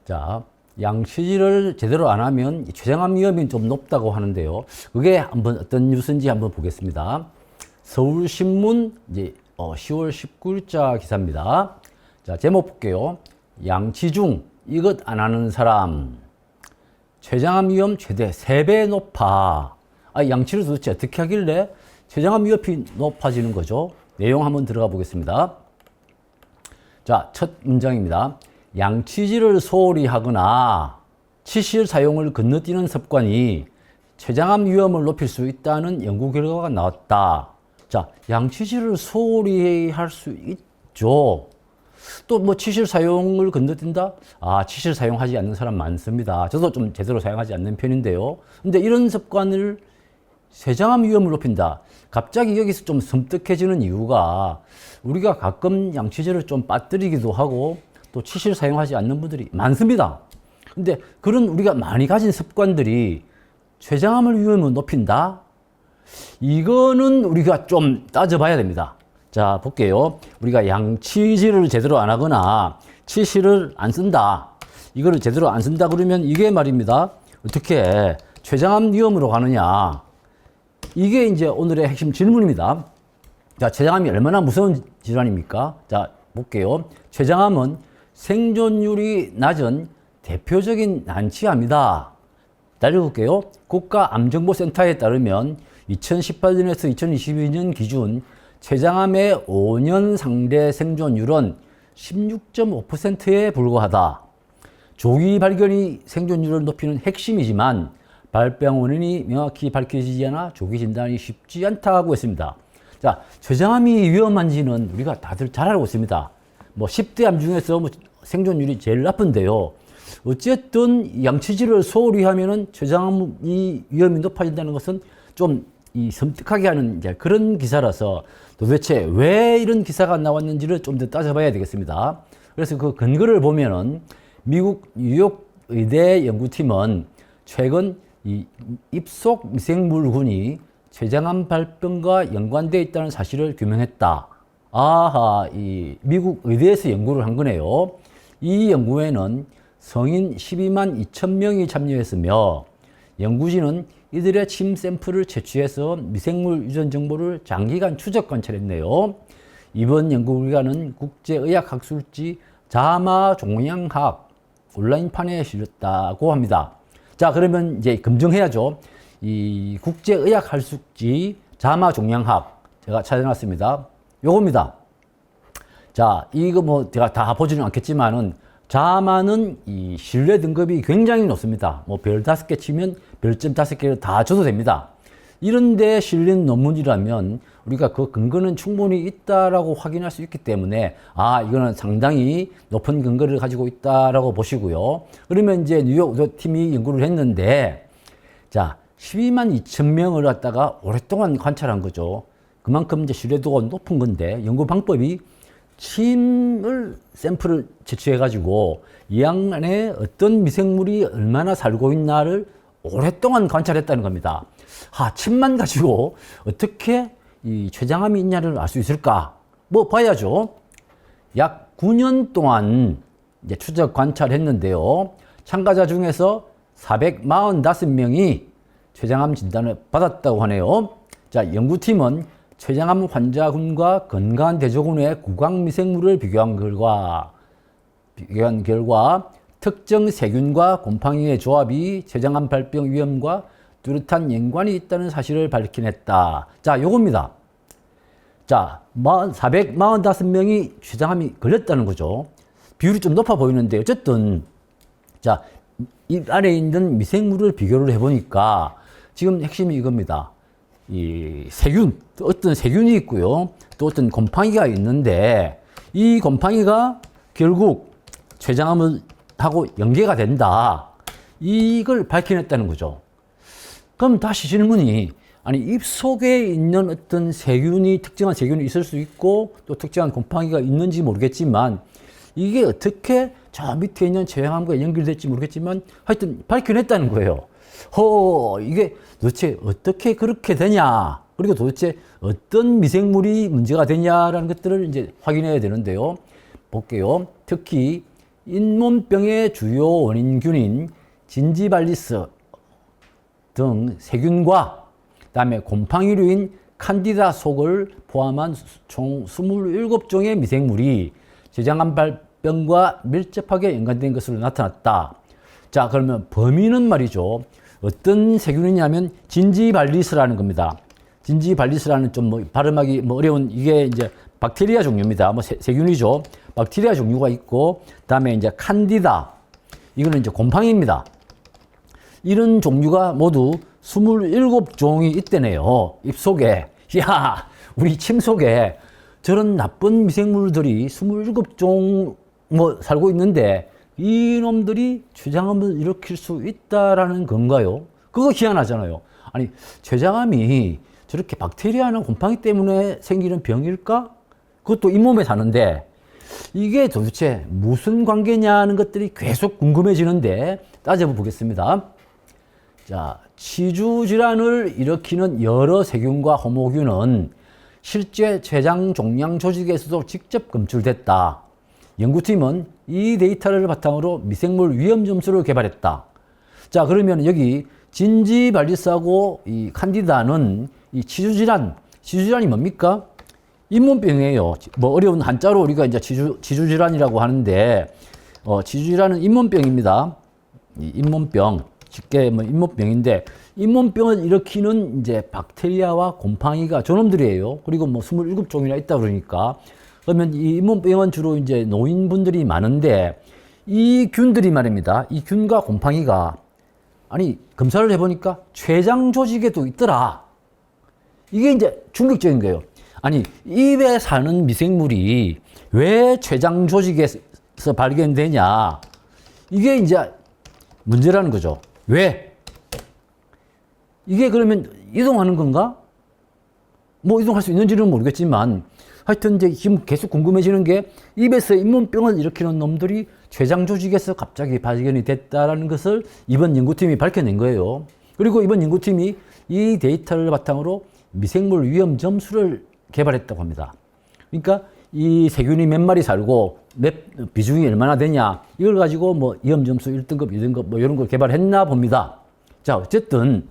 자, 양치질을 제대로 안 하면 췌장암 위험이 좀 높다고 하는데요. 그게 한번 어떤 뉴스인지 한번 보겠습니다. 서울신문 이제 10월 19일자 기사입니다. 자, 제목 볼게요. 양치 중 이것 안 하는 사람. 췌장암 위험 최대 3배 높아. 양치를 도대체 어떻게 하길래 췌장암 위험이 높아지는 거죠? 내용 한번 들어가 보겠습니다. 자, 첫 문장입니다. 양치질을 소홀히 하거나 치실 사용을 건너뛰는 습관이 췌장암 위험을 높일 수 있다는 연구 결과가 나왔다. 자, 양치질을 소홀히 할 수 있죠. 또 뭐 치실 사용을 건너뛴다? 치실 사용하지 않는 사람 많습니다. 저도 좀 제대로 사용하지 않는 편인데요. 근데 이런 습관을 췌장암 위험을 높인다. 갑자기 여기서 좀 섬뜩해지는 이유가 우리가 가끔 양치질을 좀 빠뜨리기도 하고 또 치실 사용하지 않는 분들이 많습니다. 근데 그런 우리가 많이 가진 습관들이 췌장암 위험을 높인다? 이거는 우리가 좀 따져봐야 됩니다. 자, 볼게요. 우리가 양치질을 제대로 안 하거나 치실을 안 쓴다. 이거를 제대로 안 쓴다 그러면 이게 말입니다. 어떻게 췌장암 위험으로 가느냐. 이게 이제 오늘의 핵심 질문입니다. 자, 췌장암이 얼마나 무서운 질환입니까? 자, 볼게요. 췌장암은 생존율이 낮은 대표적인 난치암이다. 따져볼게요. 국가암정보센터에 따르면 2018년에서 2022년 기준 췌장암의 5년 상대 생존율은 16.5%에 불과하다. 조기 발견이 생존율을 높이는 핵심이지만 발병 원인이 명확히 밝혀지지 않아 조기 진단이 쉽지 않다고 했습니다. 자, 췌장암이 위험한지는 우리가 다들 잘 알고 있습니다. 뭐 10대 암 중에서 뭐 생존율이 제일 나쁜데요. 어쨌든 양치질을 소홀히 하면은 췌장암 위험이 높아진다는 것은 좀 섬뜩하게 하는 이제 그런 기사라서 도대체 왜 이런 기사가 나왔는지를 좀 더 따져봐야 되겠습니다. 그래서 그 근거를 보면은 미국 뉴욕 의대 연구팀은 최근 이 입속 미생물군이 췌장암 발병과 연관되어 있다는 사실을 규명했다. 이 미국 의대에서 연구를 한 거네요. 이 연구에는 성인 12만 2천 명이 참여했으며 연구진은 이들의 침 샘플을 채취해서 미생물 유전 정보를 장기간 추적 관찰했네요. 이번 연구 결과는 국제의학학술지 자마 종양학 온라인판에 실렸다고 합니다. 자, 그러면 이제 검증해야죠. 이 국제의학학술지 자마 종양학 제가 찾아놨습니다. 요겁니다. 자, 이거 뭐 제가 다 보지는 않겠지만은 자마는 이 신뢰 등급이 굉장히 높습니다. 뭐 별 5개 치면 별점 5개를 다 줘도 됩니다. 이런데 실린 논문이라면 우리가 그 근거는 충분히 있다라고 확인할 수 있기 때문에 이거는 상당히 높은 근거를 가지고 있다라고 보시고요. 그러면 이제 뉴욕 팀이 연구를 했는데 자, 12만 2천 명을 갖다가 오랫동안 관찰한 거죠. 그만큼 이제 신뢰도가 높은 건데 연구 방법이 침을 샘플을 채취해가지고 이 안에 어떤 미생물이 얼마나 살고 있나를 오랫동안 관찰했다는 겁니다. 침만 가지고 어떻게 이 췌장암이 있냐를 알 수 있을까? 뭐 봐야죠. 약 9년 동안 이제 추적 관찰했는데요. 참가자 중에서 445명이 췌장암 진단을 받았다고 하네요. 자, 연구팀은 췌장암 환자군과 건강한 대조군의 구강 미생물을 비교한 결과 특정 세균과 곰팡이의 조합이 췌장암 발병 위험과 뚜렷한 연관이 있다는 사실을 밝혀냈다. 자, 요겁니다. 자, 445명이 췌장암이 걸렸다는 거죠. 비율이 좀 높아 보이는데 어쨌든 자, 이 안에 있는 미생물을 비교를 해보니까 지금 핵심이 이겁니다. 이 세균, 어떤 세균이 있고요. 또 어떤 곰팡이가 있는데 이 곰팡이가 결국 췌장암을 하고 연계가 된다. 이걸 밝혀냈다는 거죠. 그럼 다시 질문이 입속에 있는 어떤 세균이 특정한 세균이 있을 수 있고 또 특정한 곰팡이가 있는지 모르겠지만 이게 어떻게 저 밑에 있는 췌장암과 연결될지 모르겠지만 하여튼 밝혀냈다는 거예요. 이게 도대체 어떻게 그렇게 되냐? 그리고 도대체 어떤 미생물이 문제가 되냐라는 것들을 이제 확인해야 되는데요. 볼게요. 특히 잇몸병의 주요 원인균인 진지발리스 등 세균과 그다음에 곰팡이류인 칸디다 속을 포함한 총 27종의 미생물이 췌장암 발병과 밀접하게 연관된 것으로 나타났다. 자, 그러면 범인은 말이죠. 어떤 세균이냐면 진지발리스라는 겁니다. 진지발리스라는 좀 발음하기 어려운 이게 이제 박테리아 종류입니다. 세균이죠. 박테리아 종류가 있고, 그다음에 이제 칸디다. 이거는 이제 곰팡이입니다. 이런 종류가 모두 27종이 있대네요. 입속에. 야, 우리 침 속에 저런 나쁜 미생물들이 27종 살고 있는데 이놈들이 췌장암을 일으킬 수 있다라는 건가요? 그거 희한하잖아요. 아니, 췌장암이 저렇게 박테리아나 곰팡이 때문에 생기는 병일까? 그것도 잇몸에 사는데 이게 도대체 무슨 관계냐는 것들이 계속 궁금해지는데 따져보겠습니다. 자, 치주질환을 일으키는 여러 세균과 호모균은 실제 췌장 종양 조직에서도 직접 검출됐다. 연구팀은 이 데이터를 바탕으로 미생물 위험 점수를 개발했다. 자, 그러면 여기 진지발리스하고 이 칸디다는 이 치주질환이 뭡니까? 잇몸병이에요. 어려운 한자로 우리가 이제 치주질환이라고 하는데, 치주질환은 잇몸병입니다. 이 잇몸병. 쉽게 잇몸병인데, 잇몸병을 일으키는 이제 박테리아와 곰팡이가 저놈들이에요. 그리고 27종이나 있다 그러니까. 그러면 이 잇몸병은 주로 이제 노인분들이 많은데, 이 균들이 말입니다. 이 균과 곰팡이가, 아니, 검사를 해보니까 췌장 조직에도 있더라. 이게 이제 충격적인 거예요. 아니, 입에 사는 미생물이 왜 췌장 조직에서 발견되냐. 이게 이제 문제라는 거죠. 왜? 이게 그러면 이동하는 건가? 이동할 수 있는지는 모르겠지만 하여튼 이제 지금 계속 궁금해지는 게 입에서 잇몸병을 일으키는 놈들이 췌장 조직에서 갑자기 발견이 됐다라는 것을 이번 연구팀이 밝혀낸 거예요. 그리고 이번 연구팀이 이 데이터를 바탕으로 미생물 위험 점수를 개발했다고 합니다. 그러니까 이 세균이 몇 마리 살고 비중이 얼마나 되냐 이걸 가지고 위험 점수 1등급, 2등급 이런 걸 개발했나 봅니다. 자, 어쨌든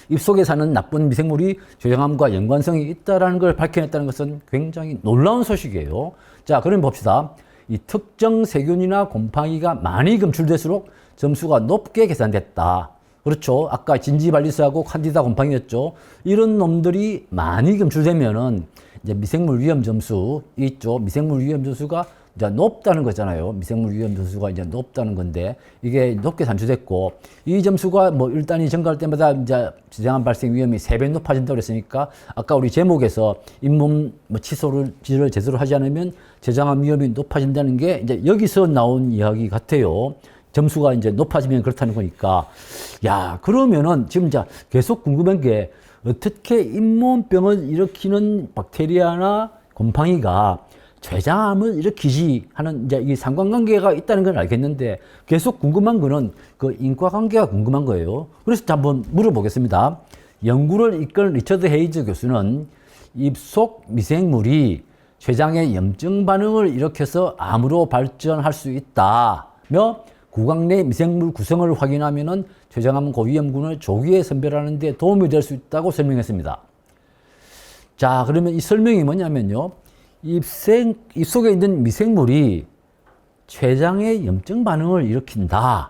입속에 사는 나쁜 미생물이 췌장암과 연관성이 있다는 걸 밝혀냈다는 것은 굉장히 놀라운 소식이에요. 자, 그럼 봅시다. 이 특정 세균이나 곰팡이가 많이 검출될수록 점수가 높게 계산됐다. 그렇죠. 아까 진지발리스하고 칸디다 곰팡이였죠. 이런 놈들이 많이 검출되면은 이제 미생물 위험 점수 있죠. 미생물 위험 점수가 이제 높다는 거잖아요. 미생물 위험 점수가 이제 높다는 건데 이게 높게 산출됐고 이 점수가 1단위 증가할 때마다 이제 췌장암 발생 위험이 3배 높아진다고 그랬으니까 아까 우리 제목에서 잇몸 치료를 제대로 하지 않으면 췌장암 위험이 높아진다는 게 이제 여기서 나온 이야기 같아요. 점수가 이제 높아지면 그렇다는 거니까. 야, 그러면은 지금 이제 계속 궁금한 게 어떻게 잇몸병을 일으키는 박테리아나 곰팡이가 췌장암을 일으키지 하는 이제 이 상관관계가 있다는 건 알겠는데 계속 궁금한 거는 그 인과관계가 궁금한 거예요. 그래서 한번 물어보겠습니다. 연구를 이끈 리처드 헤이즈 교수는 입속 미생물이 췌장의 염증 반응을 일으켜서 암으로 발전할 수 있다며 구강 내 미생물 구성을 확인하면은 췌장암 고위험군을 조기에 선별하는 데 도움이 될 수 있다고 설명했습니다. 자, 그러면 이 설명이 뭐냐면요. 입속에 있는 미생물이 췌장의 염증 반응을 일으킨다는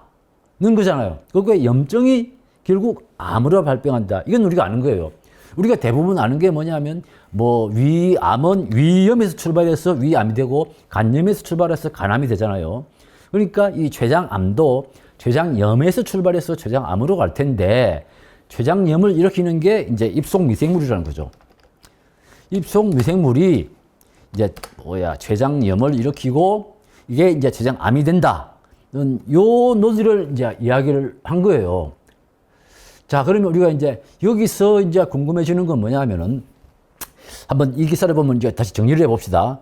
거잖아요. 그게 염증이 결국 암으로 발병한다. 이건 우리가 아는 거예요. 우리가 대부분 아는 게 뭐냐면 위암은 위염에서 출발해서 위암이 되고 간염에서 출발해서 간암이 되잖아요. 그러니까 이 췌장암도 췌장염에서 출발해서 췌장암으로 갈 텐데 췌장염을 일으키는 게 이제 입속 미생물이라는 거죠. 입속 미생물이 이제 췌장염을 일으키고 이게 이제 췌장암이 된다는 요 논리를 이제 이야기를 한 거예요. 자, 그러면 우리가 이제 여기서 이제 궁금해지는 건 뭐냐면은 한번 이 기사를 보면 이제 다시 정리를 해봅시다.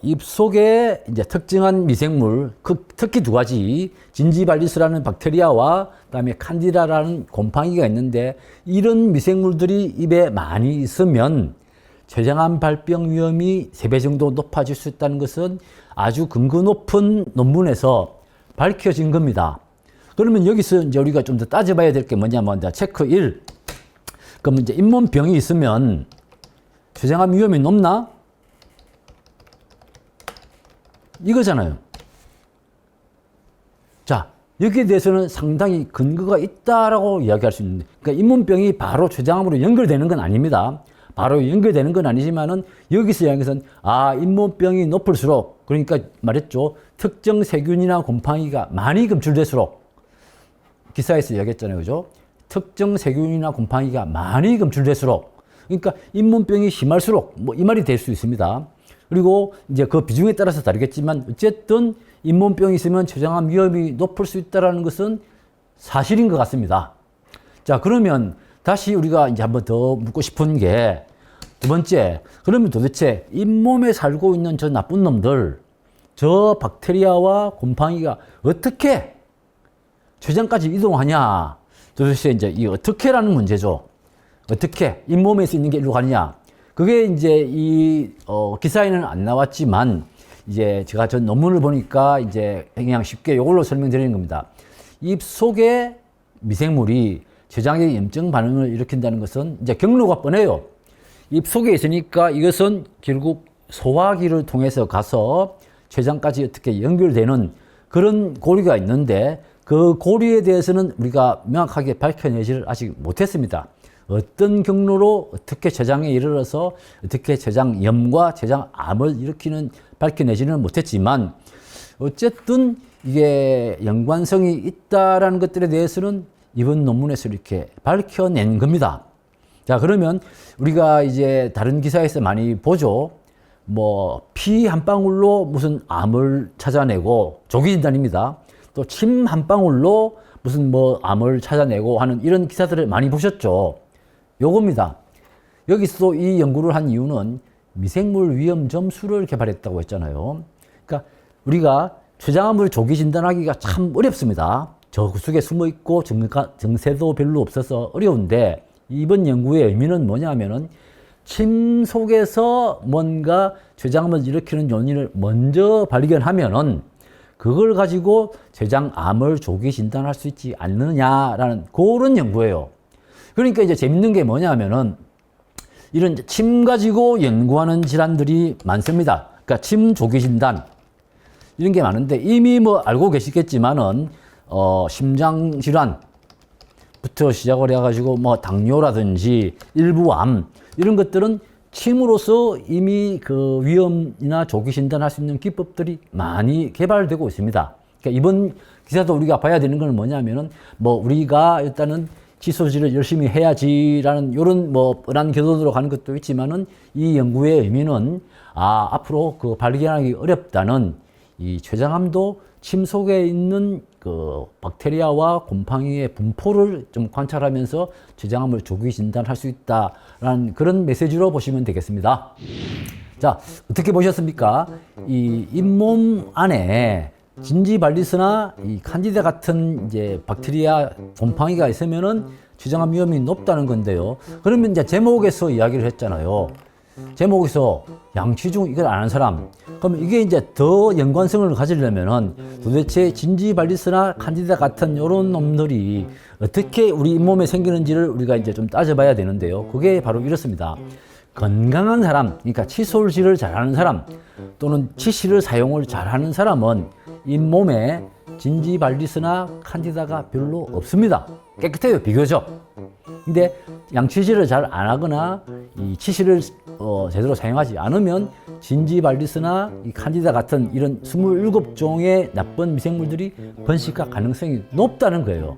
입속에 이제 특정한 미생물, 특히 두 가지, 진지발리스라는 박테리아와 그다음에 칸디다라는 곰팡이가 있는데 이런 미생물들이 입에 많이 있으면 췌장암 발병 위험이 3배 정도 높아질 수 있다는 것은 아주 근거 높은 논문에서 밝혀진 겁니다. 그러면 여기서 이제 우리가 좀 더 따져봐야 될 게 뭐냐면, 체크 1. 그럼 이제 잇몸병이 있으면 췌장암 위험이 높나? 이거잖아요. 자, 여기에 대해서는 상당히 근거가 있다라고 이야기할 수 있는데, 그러니까 잇몸병이 바로 췌장암으로 연결되는 건 아닙니다. 바로 연결되는 건 아니지만은 여기서 이야기해서는 잇몸병이 높을수록, 그러니까 말했죠. 특정 세균이나 곰팡이가 많이 검출될수록, 기사에서 이야기했잖아요. 그죠? 특정 세균이나 곰팡이가 많이 검출될수록, 그러니까 잇몸병이 심할수록 뭐 이 말이 될 수 있습니다. 그리고 이제 그 비중에 따라서 다르겠지만 어쨌든 잇몸병이 있으면 췌장암 위험이 높을 수 있다는 것은 사실인 것 같습니다. 자, 그러면 다시 우리가 이제 한번 더 묻고 싶은 게 두 번째, 그러면 도대체 잇몸에 살고 있는 저 나쁜 놈들, 저 박테리아와 곰팡이가 어떻게 췌장까지 이동하냐? 도대체 이제 이 어떻게라는 문제죠. 어떻게 잇몸에서 있는 게 일로 가느냐? 그게 이제 기사에는 안 나왔지만 이제 제가 전 논문을 보니까 이제 그냥 쉽게 이걸로 설명드리는 겁니다. 입 속에 미생물이 췌장의 염증 반응을 일으킨다는 것은 이제 경로가 뻔해요. 입 속에 있으니까 이것은 결국 소화기를 통해서 가서 췌장까지 어떻게 연결되는 그런 고리가 있는데, 그 고리에 대해서는 우리가 명확하게 밝혀내지를 아직 못했습니다. 어떤 경로로 어떻게 췌장에 이르러서 어떻게 췌장염과 췌장암을 일으키는 밝혀내지는 못했지만, 어쨌든 이게 연관성이 있다라는 것들에 대해서는 이번 논문에서 이렇게 밝혀낸 겁니다. 자, 그러면 우리가 이제 다른 기사에서 많이 보죠. 뭐 피 한 방울로 무슨 암을 찾아내고, 조기 진단입니다. 또 침 한 방울로 무슨 뭐 암을 찾아내고 하는 이런 기사들을 많이 보셨죠. 요겁니다. 여기서 이 연구를 한 이유는 미생물 위험 점수를 개발했다고 했잖아요. 그러니까 우리가 췌장암을 조기 진단하기가 참 어렵습니다. 저 속에 숨어 있고 증세도 별로 없어서 어려운데, 이번 연구의 의미는 뭐냐면은 침 속에서 뭔가 췌장암을 일으키는 요인을 먼저 발견하면은 그걸 가지고 췌장암을 조기 진단할 수 있지 않느냐라는 그런 연구예요. 그러니까 이제 재밌는 게 뭐냐면은 이런 침 가지고 연구하는 질환들이 많습니다. 그러니까 침 조기 진단 이런 게 많은데, 이미 뭐 알고 계시겠지만은 심장 질환부터 시작을 해가지고 뭐 당뇨라든지 일부 암 이런 것들은 침으로써 이미 그 위험이나 조기 진단할 수 있는 기법들이 많이 개발되고 있습니다. 그러니까 이번 기사도 우리가 봐야 되는 건 뭐냐면은 뭐 우리가 일단은 치소질을 열심히 해야지라는 이런 뭐 뻔한 결론으로 가는 것도 있지만은, 이 연구의 의미는 앞으로 그 발견하기 어렵다는 이 췌장암도 침 속에 있는 그 박테리아와 곰팡이의 분포를 좀 관찰하면서 췌장암을 조기 진단할 수 있다라는 그런 메시지로 보시면 되겠습니다. 자, 어떻게 보셨습니까? 이 잇몸 안에 진지발리스나 이 칸디다 같은 이제 박테리아 곰팡이가 있으면은 췌장암 위험이 높다는 건데요. 그러면 이제 제목에서 이야기를 했잖아요. 제목에서 양치 중 이걸 아는 사람. 그러면 이게 이제 더 연관성을 가지려면은 도대체 진지발리스나 칸디다 같은 이런 놈들이 어떻게 우리 잇몸에 생기는지를 우리가 이제 좀 따져봐야 되는데요. 그게 바로 이렇습니다. 건강한 사람, 그러니까 칫솔질을 잘하는 사람 또는 치실을 사용을 잘하는 사람은 잇몸에 진지발리스나 칸디다가 별로 없습니다. 깨끗해요, 비교적. 근데 양치질을 잘 안 하거나 이 치실을 제대로 사용하지 않으면 진지발리스나 이 칸디다 같은 이런 27종의 나쁜 미생물들이 번식할 가능성이 높다는 거예요.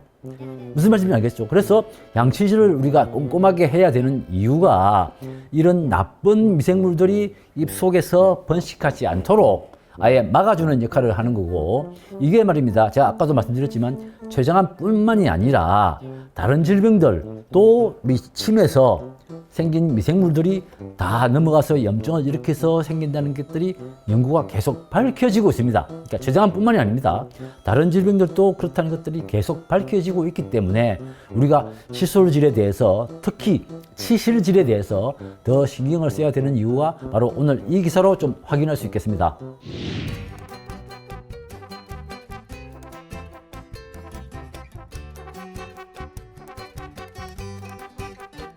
무슨 말씀인지 알겠죠? 그래서 양치질을 우리가 꼼꼼하게 해야 되는 이유가 이런 나쁜 미생물들이 입 속에서 번식하지 않도록 아예 막아주는 역할을 하는 거고, 이게 말입니다. 제가 아까도 말씀드렸지만 췌장암뿐만이 아니라 다른 질병들 또 침에서 생긴 미생물들이 다 넘어가서 염증을 일으켜서 생긴다는 것들이 연구가 계속 밝혀지고 있습니다. 그러니까 췌장암뿐만이 아닙니다. 다른 질병들도 그렇다는 것들이 계속 밝혀지고 있기 때문에 우리가 칫솔질에 대해서, 특히 치실질에 대해서 더 신경을 써야 되는 이유가 바로 오늘 이 기사로 좀 확인할 수 있겠습니다.